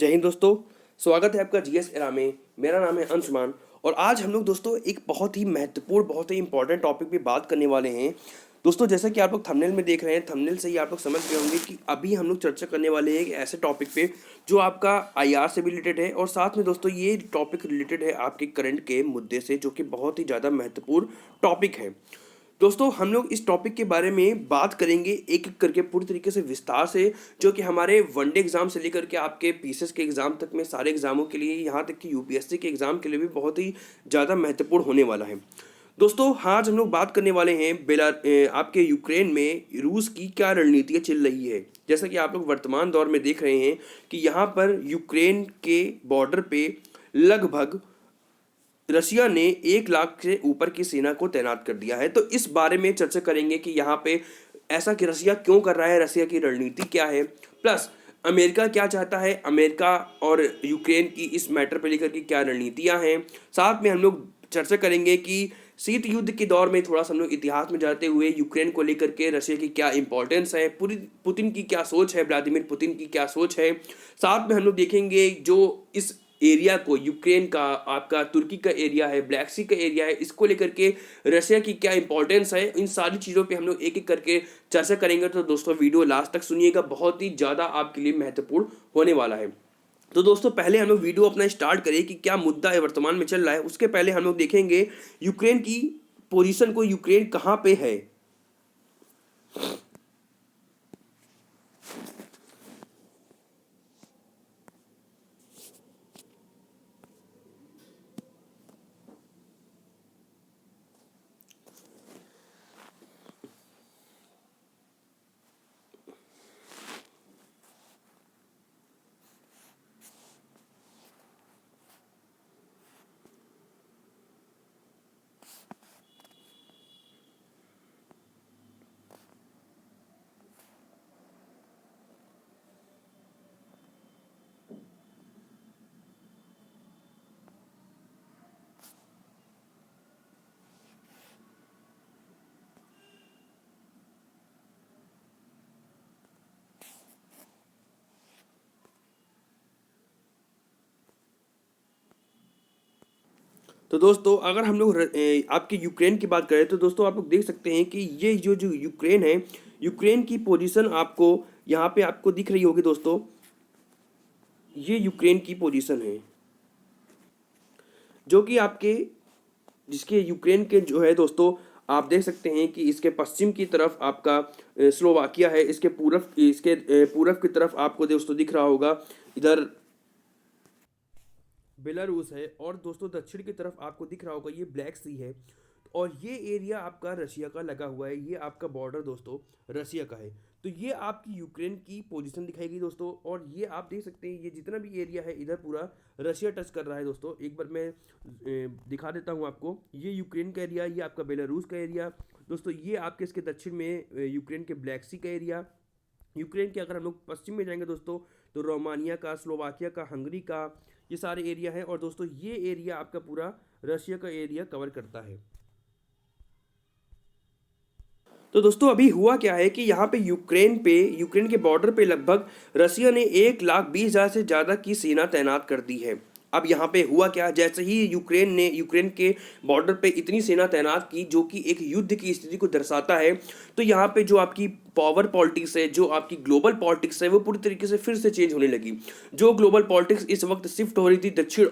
जय हिंद दोस्तों। स्वागत है आपका जीएस एरा में। मेरा नाम है अंशुमान और आज हम लोग दोस्तों एक बहुत ही महत्वपूर्ण बहुत ही इंपॉर्टेंट टॉपिक पे बात करने वाले हैं। दोस्तों जैसा कि आप लोग थंबनेल में देख रहे हैं, थंबनेल से ही आप लोग समझ गए होंगे कि अभी हम लोग चर्चा करने वाले हैं एक ऐसे टॉपिक पे जो आपका आईआर से भी रिलेटेड है और साथ में दोस्तों ये टॉपिक रिलेटेड है आपके करंट के मुद्दे से, जो कि बहुत ही ज़्यादा महत्वपूर्ण टॉपिक है। दोस्तों हम लोग इस टॉपिक के बारे में बात करेंगे एक एक करके पूरी तरीके से विस्तार से, जो कि हमारे वनडे एग्जाम से लेकर के आपके पीसीएस के एग्जाम तक में सारे एग्जामों के लिए, यहाँ तक कि यूपीएससी के एग्जाम के लिए भी बहुत ही ज़्यादा महत्वपूर्ण होने वाला है। दोस्तों आज हम लोग बात करने वाले हैं आपके यूक्रेन में रूस की क्या रणनीतियाँ चल रही है। जैसा कि आप लोग वर्तमान दौर में देख रहे हैं कि यहाँ पर यूक्रेन के बॉर्डर पे लगभग रशिया ने 1 लाख से ऊपर की सेना को तैनात कर दिया है। तो इस बारे में चर्चा करेंगे कि यहाँ पे ऐसा कि रशिया क्यों कर रहा है, रशिया की रणनीति क्या है, प्लस अमेरिका क्या चाहता है, अमेरिका और यूक्रेन की इस मैटर पे लेकर के क्या रणनीतियाँ हैं। साथ में हम लोग चर्चा करेंगे कि शीत युद्ध के दौर में थोड़ा सा हम लोग इतिहास में जाते हुए यूक्रेन को लेकर के रशिया की क्या इंपॉर्टेंस है, पूरी पुतिन की क्या सोच है, व्लादिमीर पुतिन की क्या सोच है। साथ में हम लोग देखेंगे जो इस एरिया को, यूक्रेन का, आपका तुर्की का एरिया है, ब्लैक सी का एरिया है, इसको लेकर के रशिया की क्या इंपॉर्टेंस है। इन सारी चीज़ों पे हम लोग एक एक करके चर्चा करेंगे। तो दोस्तों वीडियो लास्ट तक सुनिएगा, बहुत ही ज़्यादा आपके लिए महत्वपूर्ण होने वाला है। तो दोस्तों पहले हम लोग वीडियो अपना स्टार्ट करें कि क्या मुद्दा है वर्तमान में चल रहा है। उसके पहले हम लोग देखेंगे यूक्रेन की पोजीशन को, यूक्रेन कहाँ पे है। तो दोस्तों अगर हम लोग आपके यूक्रेन की बात करें तो दोस्तों आप लोग देख सकते हैं कि ये जो जो यूक्रेन है, यूक्रेन की पोजीशन आपको यहाँ पे आपको दिख रही होगी दोस्तों। ये यूक्रेन की पोजीशन है जो कि आपके, जिसके यूक्रेन के जो है दोस्तों, आप देख सकते हैं कि इसके पश्चिम की तरफ आपका स्लोवाकिया है, इसके पूरब की तरफ आपको दोस्तों दिख रहा होगा इधर बेलारूस है, और दोस्तों दक्षिण की तरफ आपको दिख रहा होगा ये ब्लैक सी है। और ये एरिया आपका रशिया का लगा हुआ है, ये आपका बॉर्डर दोस्तों रशिया का है। तो ये आपकी यूक्रेन की पोजीशन दिखाई गई दोस्तों, और ये आप देख सकते हैं ये जितना भी एरिया है इधर पूरा रशिया टच कर रहा है दोस्तों। एक बार मैं दिखा देता हूँ आपको। ये यूक्रेन का एरिया, ये आपका बेलारूस का एरिया दोस्तों, ये आपके इसके दक्षिण में यूक्रेन के ब्लैक सी का एरिया। यूक्रेन के अगर हम लोग पश्चिम में जाएंगे दोस्तों तो रोमानिया का, स्लोवाकिया का, हंगरी का, ये सारे एरिया है। और दोस्तों ये एरिया आपका पूरा रशिया का एरिया कवर करता है। तो दोस्तों अभी हुआ क्या है कि यहाँ पे यूक्रेन के बॉर्डर पे लगभग रशिया ने 1,20,000 से ज़्यादा की सेना तैनात कर दी है। अब यहाँ पे हुआ क्या, जैसे ही यूक्रेन के बॉर्डर पे इतनी सेना तैनात की जो कि एक युद्ध की स्थिति को दर्शाता है, तो यहाँ पे जो आपकी पावर पॉलिटिक्स है, जो आपकी ग्लोबल पॉलिटिक्स है, वो पूरी तरीके से फिर से चेंज होने लगी। जो ग्लोबल पॉलिटिक्स इस वक्त शिफ्ट हो रही थी दक्षिण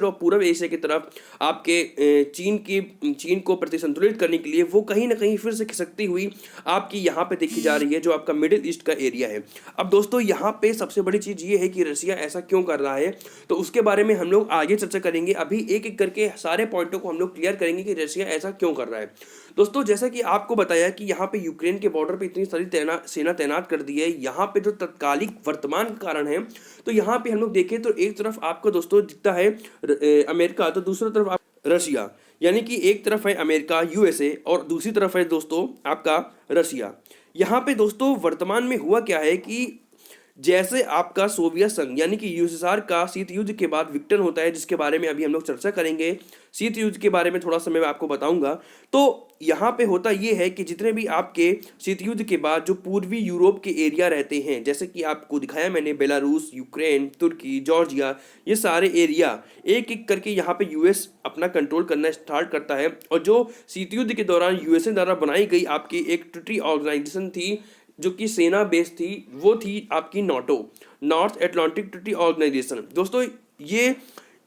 और पूर्व एशिया की तरफ, आपके चीन को प्रतिसंतुलित करने के लिए, वो कहीं ना कहीं फिर से खिसकती हुई आपकी यहाँ पे देखी जा रही है, जो आपका मिडिल ईस्ट का एरिया है। अब दोस्तों यहाँ पे सबसे बड़ी चीज़ ये है कि रशिया ऐसा क्यों कर रहा है, तो उसके बारे में हम लोग आगे चर्चा करेंगे। अभी एक एक करके सारे पॉइंटों को हम लोग क्लियर करेंगे कि रशिया ऐसा क्यों कर रहा है। दोस्तों जैसा कि आपको बताया कि यहाँ पे यूक्रेन के बॉर्डर पे इतनी सारी सेना तैनात कर दी है, यहाँ पे जो तत्कालिक वर्तमान कारण है, तो यहाँ पे हम लोग देखें तो एक तरफ आपको दोस्तों दिखता है अमेरिका, तो दूसरी तरफ आप रशिया, यानी कि एक तरफ है अमेरिका यूएसए और दूसरी तरफ है दोस्तों आपका रशिया। यहाँ पे दोस्तों वर्तमान में हुआ क्या है कि जैसे आपका सोवियत संघ यानी कि यूएसएसआर का शीत युद्ध के बाद विघटन होता है, जिसके बारे में अभी हम लोग चर्चा करेंगे। शीत युद्ध के बारे में थोड़ा सा मैं आपको बताऊंगा। तो यहाँ पे होता ये है कि जितने भी आपके शीत युद्ध के बाद जो पूर्वी यूरोप के एरिया रहते हैं, जैसे कि आपको दिखाया मैंने, बेलारूस, यूक्रेन, तुर्की, जॉर्जिया, ये सारे एरिया एक एक करके यहाँ पे यूएस अपना कंट्रोल करना स्टार्ट करता है। और जो शीत युद्ध के दौरान यूएसए द्वारा बनाई गई आपकी एक ट्रीटी ऑर्गेनाइजेशन थी, जो कि सेना बेस थी, वो थी आपकी NATO, North Atlantic Treaty Organisation. दोस्तों ये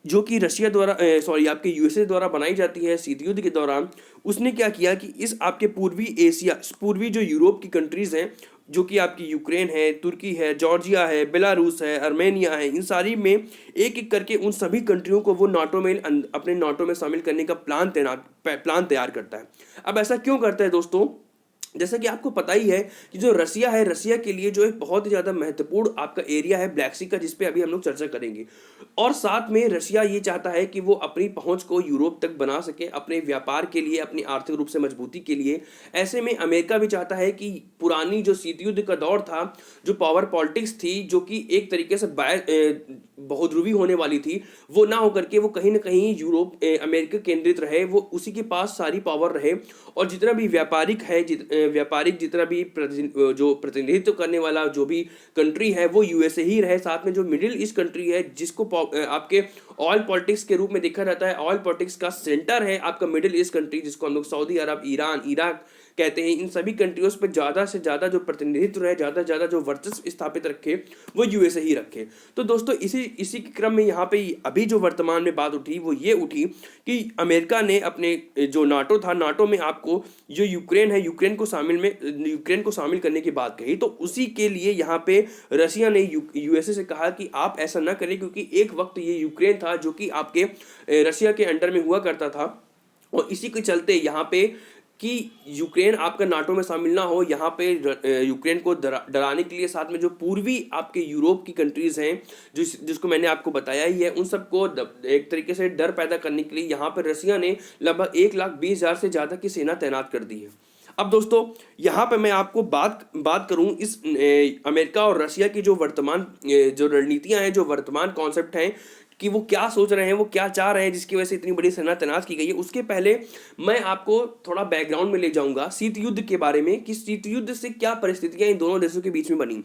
जो कि रशिया द्वारा सॉरी आपके यूएसए द्वारा बनाई जाती है शीत युद्ध के दौरान, उसने क्या किया कि इस आपके पूर्वी एशिया, पूर्वी जो यूरोप की कंट्रीज हैं, जो कि आपकी यूक्रेन है, तुर्की है, जॉर्जिया है, बेलारूस है, अर्मेनिया है, इन सारी में एक एक करके उन सभी कंट्रियों को वो नाटो में अपने नाटो में शामिल करने का प्लान तैयार करता है। अब ऐसा क्यों करता है दोस्तों? जैसा कि आपको पता ही है कि जो रसिया है, रसिया के लिए जो एक बहुत ही ज़्यादा महत्वपूर्ण आपका एरिया है ब्लैक सी का, जिसपे अभी हम लोग चर्चा करेंगे। और साथ में रसिया ये चाहता है कि वो अपनी पहुंच को यूरोप तक बना सके, अपने व्यापार के लिए, अपनी आर्थिक रूप से मजबूती के लिए। ऐसे में अमेरिका भी चाहता है कि पुरानी जो शीत युद्ध का दौर था, जो पावर पॉलिटिक्स थी, जो कि एक तरीके से बहुध्रुवी होने वाली थी, वो ना होकर के वो कहीं ना कहीं यूरोप अमेरिका केंद्रित रहे, वो उसी के पास सारी पावर रहे। और जितना भी व्यापारिक जितना भी जो प्रतिनिधित्व करने वाला जो भी कंट्री है, वो यूएसए ही रहे। साथ में जो मिडिल ईस्ट कंट्री है, जिसको आपके ऑयल पॉलिटिक्स के रूप में देखा जाता है, ऑयल पॉलिटिक्स का सेंटर है आपका मिडिल ईस्ट कंट्री, जिसको हम लोग सऊदी अरब, ईरान, इराक कहते हैं। इन सभी कंट्रीज पे ज़्यादा से ज़्यादा जो प्रतिनिधित्व रहे, ज़्यादा से ज़्यादा जो वर्चस्व स्थापित रखे, वो यूएसए ही रखे। तो दोस्तों इसी के क्रम में यहाँ पे अभी जो वर्तमान में बात उठी, वो ये उठी कि अमेरिका ने अपने जो नाटो था, नाटो में आपको जो यूक्रेन है, यूक्रेन को शामिल करने की बात कही। तो उसी के लिए यहाँ पे रशिया ने यूएसए से कहा कि आप ऐसा ना करें, क्योंकि एक वक्त ये यूक्रेन था जो कि आपके रशिया के अंडर में हुआ करता था। और इसी के चलते यहाँ पे कि यूक्रेन आपका नाटो में शामिल ना हो, यहाँ पे यूक्रेन को डराने के लिए साथ में जो पूर्वी आपके यूरोप की कंट्रीज हैं, जिसको मैंने आपको बताया ही है, उन सबको एक तरीके से डर पैदा करने के लिए यहाँ पर रशिया ने लगभग 1,20,000 से ज़्यादा की सेना तैनात कर दी है। अब दोस्तों यहाँ पे मैं आपको बात करूँ इस अमेरिका और रशिया की जो वर्तमान जो रणनीतियाँ हैं, जो वर्तमान कॉन्सेप्ट हैं, कि वो क्या सोच रहे हैं, वो क्या चाह रहे हैं, जिसकी वजह से इतनी बड़ी सेना तैनात की गई है। उसके पहले मैं आपको थोड़ा बैकग्राउंड में ले जाऊंगा शीत युद्ध के बारे में, कि शीत युद्ध से क्या परिस्थितियां इन दोनों देशों के बीच में बनी।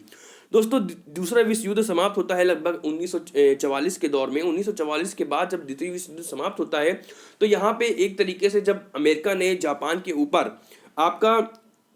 दोस्तों दूसरा विश्व युद्ध समाप्त होता है लगभग 1944 के दौर में। 1944 के बाद जब द्वितीय विश्व युद्ध समाप्त होता है, तो यहाँ पे एक तरीके से जब अमेरिका ने जापान के ऊपर आपका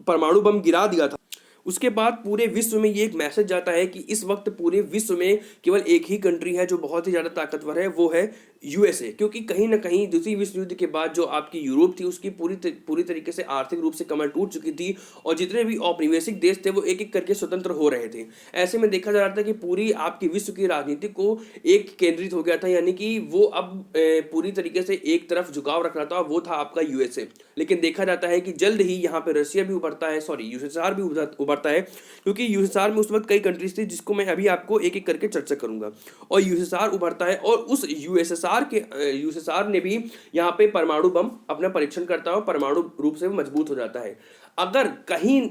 परमाणु बम गिरा दिया था, उसके बाद पूरे विश्व में ये एक मैसेज जाता है कि इस वक्त पूरे विश्व में केवल एक ही कंट्री है जो बहुत ही ज़्यादा ताकतवर है, वो है यूएसए। क्योंकि कहीं ना कहीं द्वितीय विश्व युद्ध के बाद जो आपकी यूरोप थी, उसकी पूरी तरीके से आर्थिक रूप से कमर टूट चुकी थी, और जितने भी औपनिवेशिक देश थे वो एक एक करके स्वतंत्र हो रहे थे। ऐसे में देखा जा रहा था कि पूरी आपकी विश्व की राजनीति को एक केंद्रित हो गया था, यानी कि वो अब पूरी तरीके से एक तरफ झुकाव रख रहा था, वो था आपका यूएसए। लेकिन देखा जाता है कि जल्द ही यहाँ पे रशिया भी उभरता है, यूएसएसआर भी उभरता है, क्योंकि यूएसएसआर में उस वक्त कई कंट्रीज थी, जिसको मैं अभी आपको एक एक करके चर्चा करूंगा। और यूएसएसआर उभरता है, और उस यूएसएसआर ने भी यहाँ पे परमाणु बम अपना परीक्षण करता है, परमाणु रूप से मजबूत हो जाता है। अगर कहीं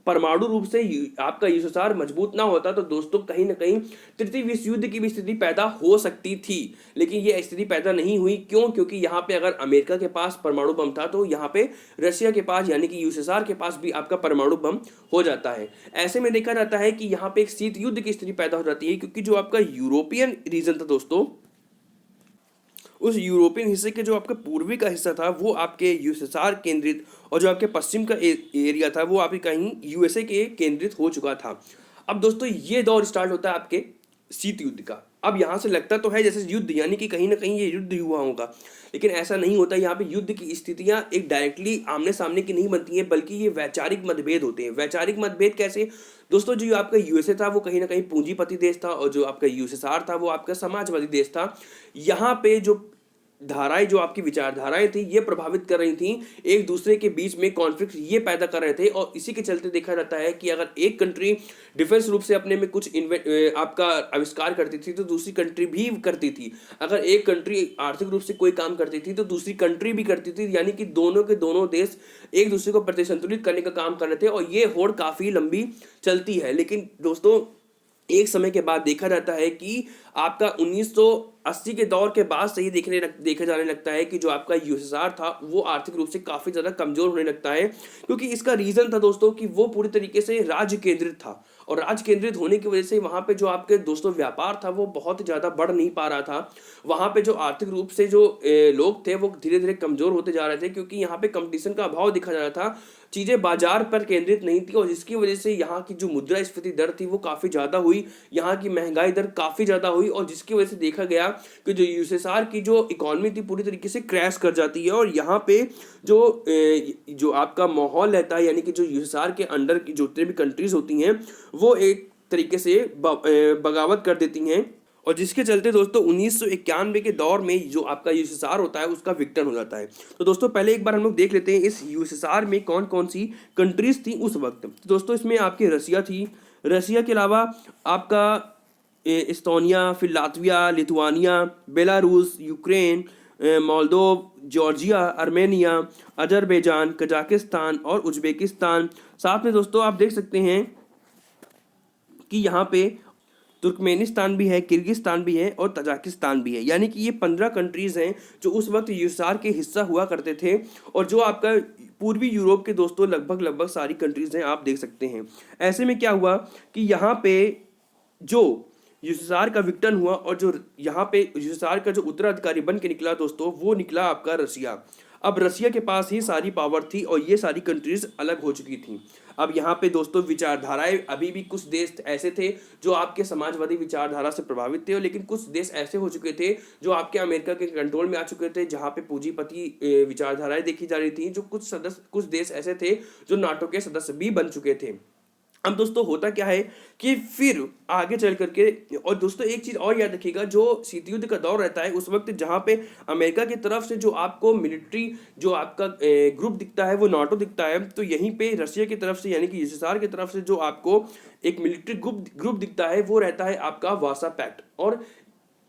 परमाणु रूप से आपका यूएसएसआर मजबूत ना होता, तो दोस्तों कहीं ना कहीं तृतीय विश्व युद्ध की भी स्थिति पैदा हो सकती थी। लेकिन ये स्थिति पैदा नहीं हुई। क्यों? क्योंकि यहाँ पे अगर अमेरिका के पास परमाणु बम था, तो यहाँ पे रशिया के पास यानी कि यूएसएसआर के पास भी आपका परमाणु बम हो जाता है। ऐसे में देखा जाता है कि यहाँ पे एक शीत युद्ध की स्थिति पैदा हो जाती है, क्योंकि जो आपका यूरोपियन रीजन था दोस्तों, उस यूरोपियन हिस्से के जो आपका पूर्वी का हिस्सा था, वो आपके यूएसएसआर केंद्रित, और जो आपके पश्चिम का एरिया था, वो आपके कहीं यूएसए के केंद्रित हो चुका था। अब दोस्तों ये दौर स्टार्ट होता है आपके शीत युद्ध का। अब यहाँ से लगता तो है जैसे युद्ध, यानी कि कहीं ना कहीं ये युद्ध हुआ होगा, लेकिन ऐसा नहीं होता। यहाँ पे युद्ध की स्थितियाँ एक डायरेक्टली आमने सामने की नहीं बनती है, बल्कि ये वैचारिक मतभेद होते हैं। वैचारिक मतभेद कैसे दोस्तों? जो आपका यूएसए था वो कहीं ना कहीं पूंजीपति देश था, और जो आपका यूएसएसआर था वो आपका समाजवादी देश था। यहाँ पे जो धाराएं, जो आपकी विचारधाराएं थी, ये प्रभावित कर रही थी, एक दूसरे के बीच में कॉन्फ्लिक्ट ये पैदा कर रहे थे। और इसी के चलते देखा जाता है कि अगर एक कंट्री डिफेंस रूप से अपने में कुछ आपका आविष्कार करती थी, तो दूसरी कंट्री भी करती थी। अगर एक कंट्री आर्थिक रूप से कोई काम करती थी, तो दूसरी कंट्री भी करती थी, यानी कि दोनों के दोनों देश एक दूसरे को प्रतिसंतुलित करने का काम कर रहे थे। और ये होड़ काफ़ी लंबी चलती है। लेकिन दोस्तों एक समय के बाद देखा जाता है कि आपका 1980 के दौर के बाद से ही देखा जाने लगता है कि जो आपका यूएसएसआर था वो आर्थिक रूप से काफ़ी ज़्यादा कमज़ोर होने लगता है, क्योंकि इसका रीज़न था दोस्तों कि वो पूरी तरीके से राज्य केंद्रित था, और राज्य केंद्रित होने की वजह से वहाँ पे जो आपके दोस्तों व्यापार था वो बहुत ज़्यादा बढ़ नहीं पा रहा था। वहाँ पे जो आर्थिक रूप से जो लोग थे वो धीरे धीरे कमज़ोर होते जा रहे थे, क्योंकि यहाँ पे कंपटीशन का अभाव दिखा जा रहा था, चीज़ें बाजार पर केंद्रित नहीं थी, और जिसकी वजह से यहाँ की जो मुद्रास्फीति दर थी वो काफ़ी ज़्यादा हुई, यहाँ की महंगाई दर काफ़ी ज़्यादा हुई, और जिसकी वजह से देखा गया कि जो यूएसएसआर की जो इकोनॉमी थी पूरी तरीके से क्रैश कर जाती है। और यहाँ पे जो आपका माहौल रहता है, यानी कि जो यूएसएसआर के अंडर की जितने भी कंट्रीज होती हैं वो एक तरीके से बगावत कर देती हैं, और जिसके चलते दोस्तों 1991 के दौर में जो आपका यूएसएसआर होता है उसका विघटन हो जाता है। तो दोस्तों पहले एक बार हम लोग देख लेते हैं इस यूएसएसआर में कौन कौन सी कंट्रीज थी उस वक्त। तो दोस्तों इसमें आपकी रसिया थी, रसिया के अलावा आपका एस्टोनिया, फिर Latvia, Lithuania, Belarus, Ukraine, Moldova, Georgia, Armenia, Azerbaijan, Kazakhstan और उज्बेकिस्तान। साथ में दोस्तों आप देख सकते हैं कि यहाँ पे तुर्कमेनिस्तान भी है, किर्गिस्तान भी है और तजाकिस्तान भी है, यानी कि ये 15 कंट्रीज़ हैं जो उस वक्त यूएसएसआर के हिस्सा हुआ करते थे, और जो आपका पूर्वी यूरोप के दोस्तों लगभग लगभग सारी कंट्रीज़ हैं, आप देख सकते हैं। ऐसे में क्या हुआ कि यहाँ पे जो यूएसएसआर का विघटन हुआ, और जो यहाँ पे यूएसएसआर का जो उत्तराधिकारी बन के निकला दोस्तों वो निकला आपका रसिया। अब रसिया के पास ही सारी पावर थी और ये सारी कंट्रीज अलग हो चुकी थी। अब यहाँ पे दोस्तों विचारधाराएं, अभी भी कुछ देश ऐसे थे जो आपके समाजवादी विचारधारा से प्रभावित थे, लेकिन कुछ देश ऐसे हो चुके थे जो आपके अमेरिका के कंट्रोल में आ चुके थे, जहाँ पे पूंजीपति विचारधाराएं देखी जा रही थी। जो कुछ देश ऐसे थे जो नाटो के सदस्य भी बन चुके थे। अब दोस्तों होता क्या है कि फिर आगे चल करके, और दोस्तों एक चीज़ और याद रखिएगा, जो शीत युद्ध का दौर रहता है उस वक्त जहाँ पे अमेरिका की तरफ से जो आपको मिलिट्री जो आपका ग्रुप दिखता है वो नाटो दिखता है, तो यहीं पे रशिया की तरफ से यानी कि यूएसएसआर की तरफ से जो आपको एक मिलिट्री ग्रुप दिखता है वो रहता है आपका वार्सा पैक्ट। और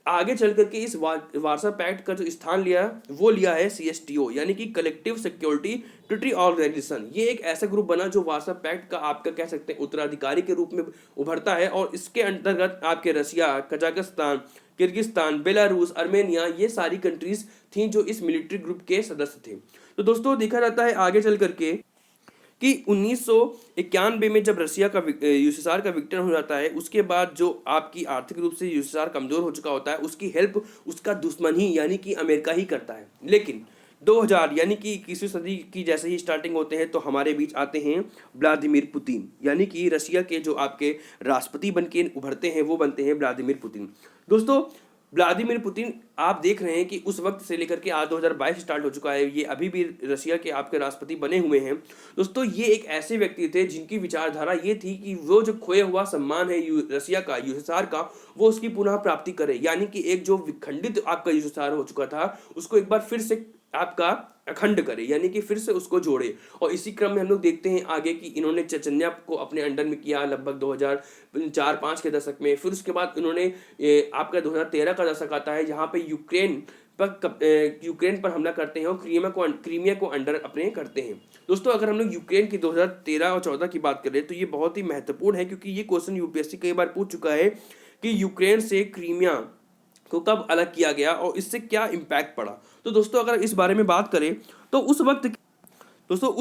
आगे चल करके इस वार्सा पैक्ट का जो स्थान लिया वो लिया है सीएसटीओ, यानी कि कलेक्टिव सिक्योरिटी ट्रीटी ऑर्गेनाइजेशन। ये एक ऐसा ग्रुप बना जो वार्सा पैक्ट का आपका कह सकते हैं उत्तराधिकारी के रूप में उभरता है, और इसके अंतर्गत आपके रसिया, कजाकिस्तान, किर्गिस्तान, बेलारूस, आर्मेनिया, ये सारी कंट्रीज थी जो इस मिलिट्री ग्रुप के सदस्य थे। तो दोस्तों देखा जाता है आगे चल करके कि 1991 में जब रसिया का यूएसएसआर का विघटन हो जाता है, उसके बाद जो आपकी आर्थिक रूप से यूएसएसआर कमज़ोर हो चुका होता है, उसकी हेल्प उसका दुश्मन ही यानी कि अमेरिका ही करता है। लेकिन 2000 यानी कि 21वीं सदी की जैसे ही स्टार्टिंग होते हैं तो हमारे बीच आते हैं व्लादिमीर पुतिन, यानी कि रसिया के जो आपके राष्ट्रपति बन के उभरते हैं वो बनते हैं व्लादिमीर पुतिन। दोस्तों व्लादिमीर पुतिन आप देख रहे हैं कि उस वक्त से लेकर के आज 2022 स्टार्ट हो चुका है, ये अभी भी रशिया के आपके राष्ट्रपति बने हुए हैं। दोस्तों ये एक ऐसे व्यक्ति थे जिनकी विचारधारा ये थी कि वो जो खोया हुआ सम्मान है रशिया का, यूएसएसआर का, वो उसकी पुनः प्राप्ति करे, यानी कि एक जो विखंडित आपका यूएसएसआर हो चुका था उसको एक बार फिर से आपका अखंड करे, यानी कि फिर से उसको जोड़े। और इसी क्रम में हम लोग देखते हैं आगे कि इन्होंने चेचन्या को अपने अंडर में किया लगभग 2004-5 के दशक में। फिर उसके बाद इन्होंने आपका 2013 का दशक आता है जहाँ पे यूक्रेन पर हमला करते हैं और क्रीमिया को अंडर अपने करते हैं। दोस्तों अगर हम लोग यूक्रेन की 2013 और 14 की बात करें तो ये बहुत ही महत्वपूर्ण है, क्योंकि ये क्वेश्चन यूपीएससी कई बार पूछ चुका है कि यूक्रेन से क्रीमिया को कब अलग किया गया और इससे क्या इम्पैक्ट पड़ा। तो दोस्तों अगर इस बारे में बात करें तो उस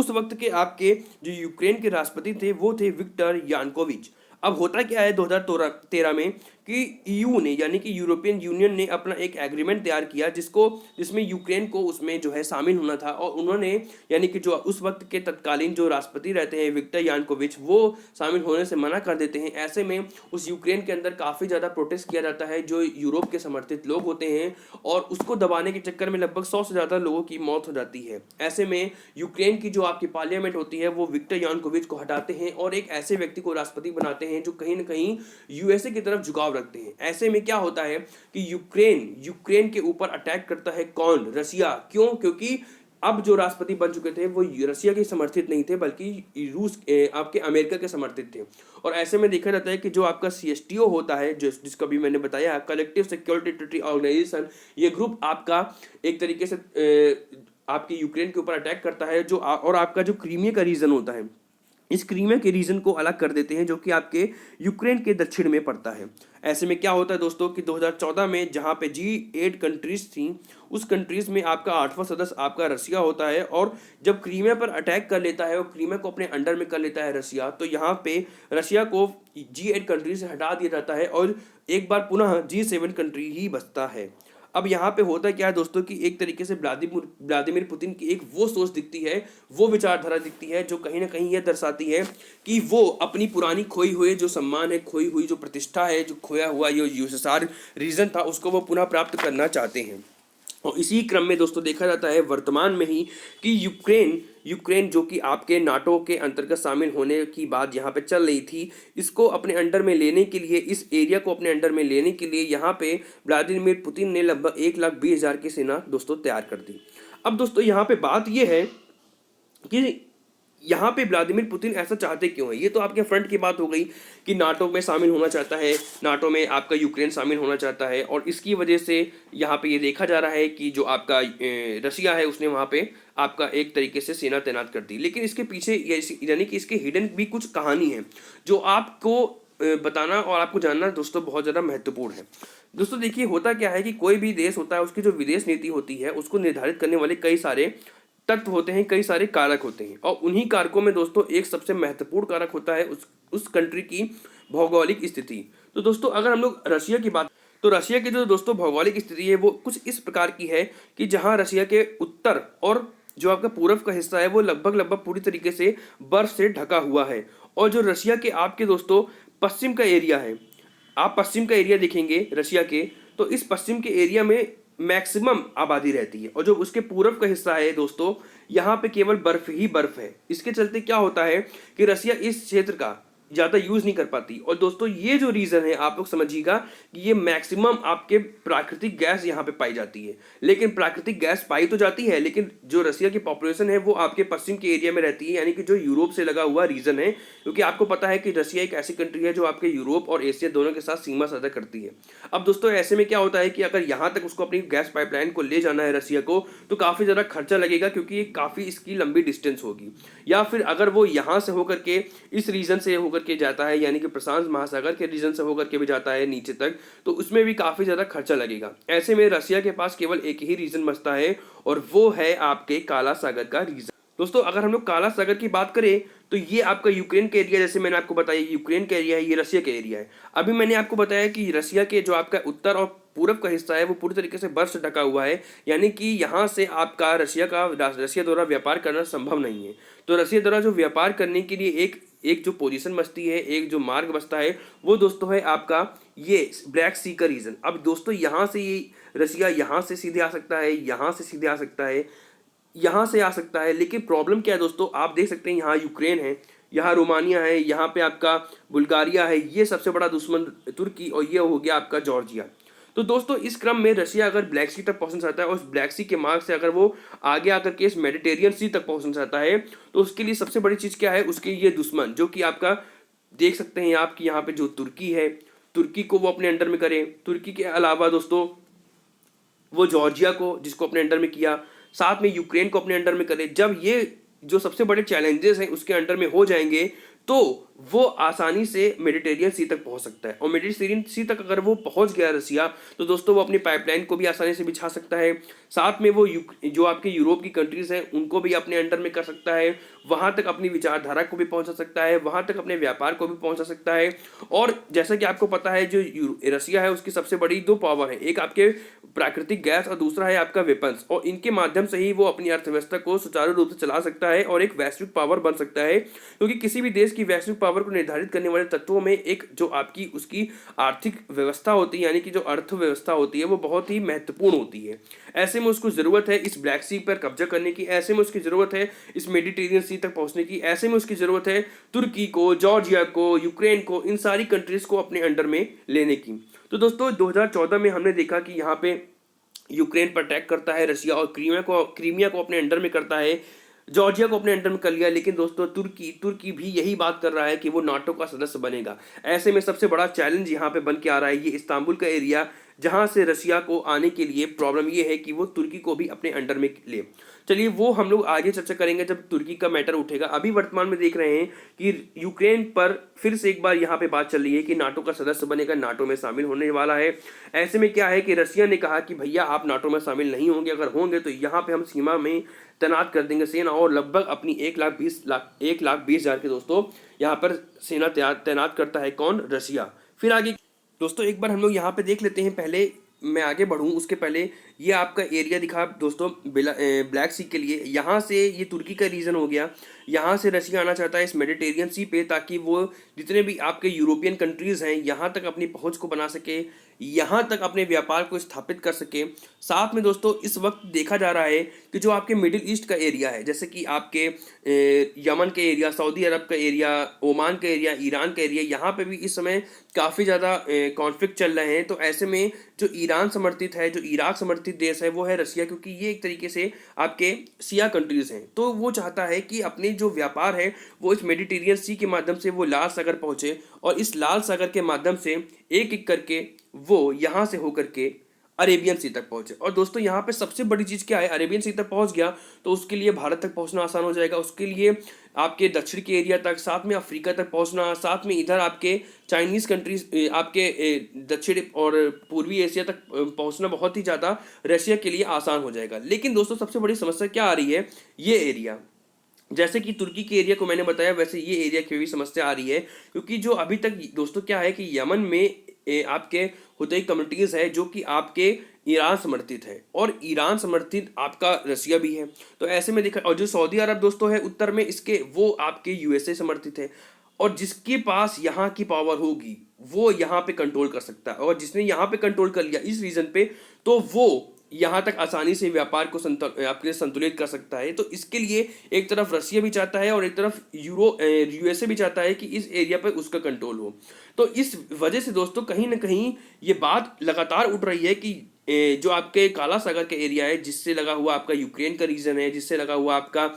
वक्त के आपके जो यूक्रेन के राष्ट्रपति थे वो थे विक्टर यानुकोविच। अब होता क्या है 2013 में कि ईयू ने यानी कि यूरोपियन यूनियन ने अपना एक एग्रीमेंट तैयार किया जिसमें यूक्रेन को उसमें जो है शामिल होना था, और उन्होंने यानी कि जो उस वक्त के तत्कालीन जो राष्ट्रपति रहते हैं विक्टर यानुकोविच वो शामिल होने से मना कर देते हैं। ऐसे में उस यूक्रेन के अंदर काफ़ी ज़्यादा प्रोटेस्ट किया जाता है जो यूरोप के समर्थित लोग होते हैं, और उसको दबाने के चक्कर में लगभग 100 से ज़्यादा लोगों की मौत हो जाती है। ऐसे में यूक्रेन की जो आपकी पार्लियामेंट होती है वो विक्टर यानुकोविच को हटाते हैं और एक ऐसे व्यक्ति को राष्ट्रपति बनाते हैं जो कहीं ना कहीं यूएसए की तरफ झुकाव रखते हैं। ऐसे में क्या होता है कि यूक्रेन के ऊपर अटैक करता है कौन? रसिया। क्यों? क्योंकि अब जो राष्ट्रपति बन चुके थे वो रसिया के समर्थित नहीं थे बल्कि रूस आपके अमेरिका के समर्थित थे। और ऐसे में देखा जाता है कि जो आपका सीएसटीओ होता है जिसका भी मैंने बताया कलेक्टिव सिक्योरिटी ट्रीटी ऑर्गेनाइजेशन, ये ग्रुप आपका एक तरीके से आपकी यूक्रेन के ऊपर अटैक करता है और आपका जो क्रीमिया का रीजन होता है इस क्रीमिया के रीजन को अलग कर देते हैं, जो कि आपके यूक्रेन के दक्षिण में पड़ता है। ऐसे में क्या होता है दोस्तों कि 2014 में जहाँ पे G8 कंट्रीज थी, उस कंट्रीज में आपका 8वां सदस्य आपका रसिया होता है। और जब क्रीमिया पर अटैक कर लेता है और क्रीमिया को अपने अंडर में कर लेता है रसिया, तो यहाँ पे रसिया को G8 कंट्री से हटा दिया जाता है और एक बार पुनः G7 कंट्री ही बचता है। अब यहाँ पे होता क्या है दोस्तों कि एक तरीके से व्लादिमीर पुतिन की एक वो सोच दिखती है, वो विचारधारा दिखती है, जो कहीं ना कहीं यह दर्शाती है कि वो अपनी पुरानी खोई हुई जो सम्मान है, खोई हुई जो प्रतिष्ठा है, जो खोया हुआ ये यूएसएसआर रीजन था, उसको वो पुनः प्राप्त करना चाहते हैं। और इसी क्रम में दोस्तों देखा जाता है वर्तमान में ही कि यूक्रेन जो कि आपके नाटो के अंतर्गत शामिल होने की बात यहाँ पे चल रही थी, इसको अपने अंडर में लेने के लिए, इस एरिया को अपने अंडर में लेने के लिए यहाँ पे व्लादिमीर पुतिन ने लगभग 1,20,000 की सेना दोस्तों तैयार कर दी। अब दोस्तों यहाँ पे बात ये है कि यहाँ पे व्लादिमीर पुतिन ऐसा चाहते क्यों है। ये तो आपके फ्रंट की बात हो गई कि नाटो में शामिल होना चाहता है, नाटो में आपका यूक्रेन शामिल होना चाहता है, और इसकी वजह से यहाँ पे ये देखा जा रहा है कि जो आपका रसिया है उसने वहाँ पे आपका एक तरीके से सेना तैनात कर दी। लेकिन इसके पीछे यानी कि इसके हिडन भी कुछ कहानी है जो आपको बताना और आपको जानना दोस्तों बहुत ज़्यादा महत्वपूर्ण है। दोस्तों देखिए, होता क्या है कि कोई भी देश होता है, उसकी जो विदेश नीति होती है उसको निर्धारित करने वाले कई सारे तत्व होते हैं, कई सारे कारक होते हैं, और उन्हीं कारकों में दोस्तों एक सबसे महत्वपूर्ण कारक होता है उस कंट्री की भौगोलिक स्थिति। तो दोस्तों अगर हम लोग रशिया की बात, तो रशिया की जो दोस्तों भौगोलिक स्थिति है वो कुछ इस प्रकार की है कि जहां रशिया के उत्तर और जो आपका पूर्व का हिस्सा है वो लगभग पूरी तरीके से बर्फ से ढका हुआ है, और जो रशिया के आपके दोस्तों पश्चिम का एरिया है, आप पश्चिम का एरिया देखेंगे रशिया के, तो इस पश्चिम के एरिया में मैक्सिमम आबादी रहती है, और जो उसके पूर्व का हिस्सा है दोस्तों, यहाँ पे केवल बर्फ ही बर्फ है। इसके चलते क्या होता है कि रसिया इस क्षेत्र का ज़्यादा यूज़ नहीं कर पाती। और दोस्तों ये जो रीज़न है आप लोग समझिएगा कि ये मैक्सिमम आपके प्राकृतिक गैस यहाँ पे पाई जाती है। लेकिन प्राकृतिक गैस पाई तो जाती है, लेकिन जो रसिया की पॉपुलेशन है वो आपके पश्चिम के एरिया में रहती है, यानी कि जो यूरोप से लगा हुआ रीजन है, क्योंकि आपको पता है कि रसिया एक ऐसी कंट्री है जो आपके यूरोप और एशिया दोनों के साथ सीमा साझा करती है। अब दोस्तों ऐसे में क्या होता है कि अगर यहाँ तक उसको अपनी गैस पाइपलाइन को ले जाना है रसिया को, तो काफ़ी ज़्यादा खर्चा लगेगा, क्योंकि ये काफ़ी इसकी लंबी डिस्टेंस होगी। या फिर अगर वो यहाँ से होकर के इस रीजन से होकर के जाता है, यानी कि प्रशांत महासागर के रीजन से होकर के भी जाता है नीचे तक, तो उसमें भी काफ़ी ज़्यादा खर्चा लगेगा। ऐसे में रसिया के पास केवल एक ही रीजन बचता है, और वो है आपके काला सागर का रीजन। दोस्तों अगर हम लोग काला सागर की बात करें, तो ये आपका यूक्रेन का एरिया, जैसे मैंने आपको बताया यूक्रेन का एरिया है, ये रसिया का एरिया है। अभी मैंने आपको बताया कि रसिया के जो आपका उत्तर और पूर्व का हिस्सा है वो पूरी तरीके से बर्फ से ढका हुआ है, यानी कि यहाँ से आपका रसिया द्वारा व्यापार करना संभव नहीं है। तो रसिया द्वारा जो व्यापार करने के लिए एक जो पोजीशन बचती है, एक जो मार्ग बचता है, वो दोस्तों है आपका ये ब्लैक सी का रीजन। अब दोस्तों यहाँ से ये रसिया यहाँ से सीधे आ सकता है, यहाँ से सीधे आ सकता है, यहाँ से आ सकता है। लेकिन प्रॉब्लम क्या है दोस्तों, आप देख सकते हैं यहाँ यूक्रेन है, यहाँ रोमानिया है, यहाँ पे आपका बुल्गारिया है, ये सबसे बड़ा दुश्मन तुर्की, और ये हो गया आपका जॉर्जिया। तो दोस्तों इस क्रम में रशिया अगर ब्लैक सी तक पहुंचना चाहता है, और उस ब्लैक सी के मार्ग से अगर वो आगे आकर के इस मेडिटेरियन सी तक पहुंचना चाहता है, तो उसके लिए सबसे बड़ी चीज़ क्या है, उसके ये दुश्मन जो कि आपका देख सकते हैं आप कि यहाँ पे जो तुर्की है, तुर्की को वो अपने अंडर में करे। तुर्की के अलावा दोस्तों वो जॉर्जिया को, जिसको अपने अंडर में किया, साथ में यूक्रेन को अपने अंडर में करे। जब ये जो सबसे बड़े चैलेंजेस हैं उसके अंडर में हो जाएंगे, तो वो आसानी से मेडिटेरियन सी तक पहुंच सकता है। और मेडिटेरियन सी तक अगर वो पहुंच गया रसिया, तो दोस्तों वो अपनी पाइपलाइन को भी आसानी से बिछा सकता है। साथ में वो जो आपके यूरोप की कंट्रीज हैं उनको भी अपने अंडर में कर सकता है, वहां तक अपनी विचारधारा को भी पहुंचा सकता है, वहां तक अपने व्यापार को भी पहुंचा सकता है। और जैसा कि आपको पता है जो रसिया है उसकी सबसे बड़ी दो पावर है, एक आपके प्राकृतिक गैस और दूसरा है आपका वेपन्स, और इनके माध्यम से ही वो अपनी अर्थव्यवस्था को सुचारू रूप से चला सकता है और एक वैश्विक पावर बन सकता है। क्योंकि किसी भी देश की वैश्विक पावर को निर्धारित करने वाले तत्वों में एक जो आपकी उसकी आर्थिक व्यवस्था होती है, यानी कि जो अर्थव्यवस्था होती है, वो बहुत ही महत्वपूर्ण होती है। ऐसे में उसको जरूरत है इस ब्लैक सी पर कब्जा करने की, ऐसे में उसकी जरूरत है इस मेडिटेरियन सी तक पहुंचने की, ऐसे में उसकी जरूरत है तुर्की को, जॉर्जिया को, यूक्रेन को, इन सारी कंट्रीज को अपने अंडर में लेने की। तो दोस्तों 2014 में हमने देखा कि यहाँ पे यूक्रेन पर अटैक करता है रसिया, और क्रीमिया को अपने अंडर में करता है, जॉर्जिया को अपने अंडर में कर लिया। लेकिन दोस्तों तुर्की भी यही बात कर रहा है कि वो नाटो का सदस्य बनेगा। ऐसे में सबसे बड़ा चैलेंज यहाँ पे बन के आ रहा है ये इस्तांबुल का एरिया, जहां से रशिया को आने के लिए प्रॉब्लम ये है कि वो तुर्की को भी अपने अंडर में ले। चलिए वो हम लोग आगे चर्चा करेंगे जब तुर्की का मैटर उठेगा। अभी वर्तमान में देख रहे हैं कि यूक्रेन पर फिर से एक बार यहाँ पे बात चल रही है कि नाटो का सदस्य बनेगा, नाटो में शामिल होने वाला है। ऐसे में क्या है कि रशिया ने कहा कि भैया आप नाटो में शामिल नहीं होंगे, अगर होंगे तो यहाँ पे हम सीमा में तैनात कर देंगे सेना, और लगभग अपनी 1,20,000 के दोस्तों यहाँ पर सेना तैनात करता है कौन? रशिया। फिर आगे दोस्तों एक बार हम लोग यहाँ पे देख लेते हैं, पहले मैं आगे बढ़ूँ उसके पहले ये आपका एरिया दिखा दोस्तों ब्लैक सी के लिए। यहाँ से ये तुर्की का रीजन हो गया, यहाँ से रशिया आना चाहता है इस मेडिटेरियन सी पे, ताकि वो जितने भी आपके यूरोपियन कंट्रीज़ हैं यहाँ तक अपनी पहुँच को बना सके, यहाँ तक अपने व्यापार को स्थापित कर सके। साथ में दोस्तों इस वक्त देखा जा रहा है कि जो आपके मिडिल ईस्ट का एरिया है, जैसे कि आपके यमन का एरिया, सऊदी अरब का एरिया, ओमान का एरिया, ईरान का एरिया, यहाँ पे भी इस समय काफ़ी ज़्यादा कॉन्फ्लिक्ट चल रहे हैं। तो ऐसे में जो ईरान समर्थित है, जो इराक समर्थित देश है, वो है रशिया, क्योंकि ये एक तरीके से आपके शिया कंट्रीज़ हैं। तो वो चाहता है कि अपने जो व्यापार है वो इस मेडिटेरियन सी के माध्यम से वो लाल सागर पहुँचे, और इस लाल सागर के माध्यम से एक एक करके वो यहाँ से होकर के अरेबियन सी तक पहुंचे। और दोस्तों यहाँ पे सबसे बड़ी चीज़ क्या है, अरेबियन सी तक पहुंच गया तो उसके लिए भारत तक पहुंचना आसान हो जाएगा, उसके लिए आपके दक्षिण के एरिया तक, साथ में अफ्रीका तक पहुंचना, साथ में इधर आपके चाइनीज़ कंट्रीज, आपके दक्षिण और पूर्वी एशिया तक पहुंचना बहुत ही ज़्यादा रशिया के लिए आसान हो जाएगा। लेकिन दोस्तों सबसे बड़ी समस्या क्या आ रही है, ये एरिया, जैसे कि तुर्की के एरिया को मैंने बताया वैसे ये एरिया की भी समस्या आ रही है, क्योंकि जो अभी तक दोस्तों क्या है कि यमन में आपके हुतई कम्युनिटीज़ है जो कि आपके ईरान समर्थित है, और ईरान समर्थित आपका रशिया भी है। तो ऐसे में देखा, और जो सऊदी अरब दोस्तों है उत्तर में इसके, वो आपके यूएसए समर्थित है, और जिसके पास यहाँ की पावर होगी वो यहाँ पे कंट्रोल कर सकता है, और जिसने यहाँ पे कंट्रोल कर लिया इस रीजन पे, तो वो यहाँ तक आसानी से व्यापार को आपके संतुलित कर सकता है। तो इसके लिए एक तरफ रशिया भी चाहता है और एक तरफ यूएसए भी चाहता है कि इस एरिया पर उसका कंट्रोल हो। तो इस वजह से दोस्तों कहीं ना कहीं ये बात लगातार उठ रही है कि जो आपके काला सागर का एरिया है, जिससे लगा हुआ आपका यूक्रेन का रीजन है, जिससे लगा हुआ आपका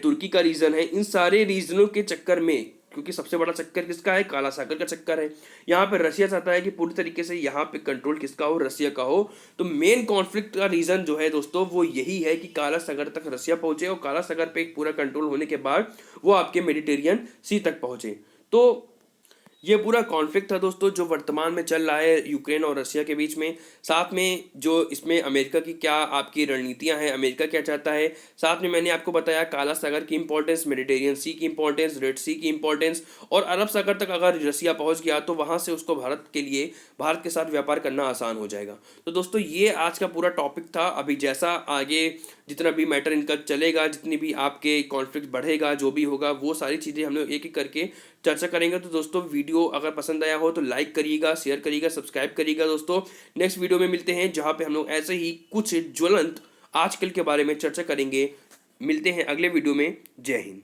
तुर्की का रीजन है, इन सारे रीजनों के चक्कर में, क्योंकि सबसे बड़ा चक्कर किसका है, काला सागर का चक्कर है, यहाँ पे रशिया चाहता है कि पूरी तरीके से यहाँ पे कंट्रोल किसका हो, रशिया का हो। तो मेन कॉन्फ्लिक्ट का रीजन जो है दोस्तों वो यही है कि काला सागर तक रशिया पहुंचे, और काला सागर पे एक पूरा कंट्रोल होने के बाद वो आपके मेडिटेरियन सी तक पहुंचे। तो ये पूरा कॉन्फ्लिक्ट था दोस्तों जो वर्तमान में चल रहा है यूक्रेन और रशिया के बीच में। साथ में जो इसमें अमेरिका की क्या आपकी रणनीतियां हैं, अमेरिका क्या चाहता है, साथ में मैंने आपको बताया काला सागर की इंपॉर्टेंस, मेडिटेरियन सी की इंपॉर्टेंस, रेड सी की इंपॉर्टेंस, और अरब सागर तक अगर रशिया पहुंच गया तो वहां से उसको भारत के साथ व्यापार करना आसान हो जाएगा। तो दोस्तों ये आज का पूरा टॉपिक था। अभी जैसा आगे जितना भी मैटर इनका चलेगा, जितनी भी आपके कॉन्फ्लिक्ट बढ़ेगा, जो भी होगा, वो सारी चीज़ें हम लोग एक एक करके चर्चा करेंगे। तो दोस्तों वीडियो अगर पसंद आया हो तो लाइक करिएगा, शेयर करिएगा, सब्सक्राइब करिएगा। दोस्तों नेक्स्ट वीडियो में मिलते हैं जहां पे हम लोग ऐसे ही कुछ ज्वलंत आजकल के बारे में चर्चा करेंगे। मिलते हैं अगले वीडियो में। जय हिंद।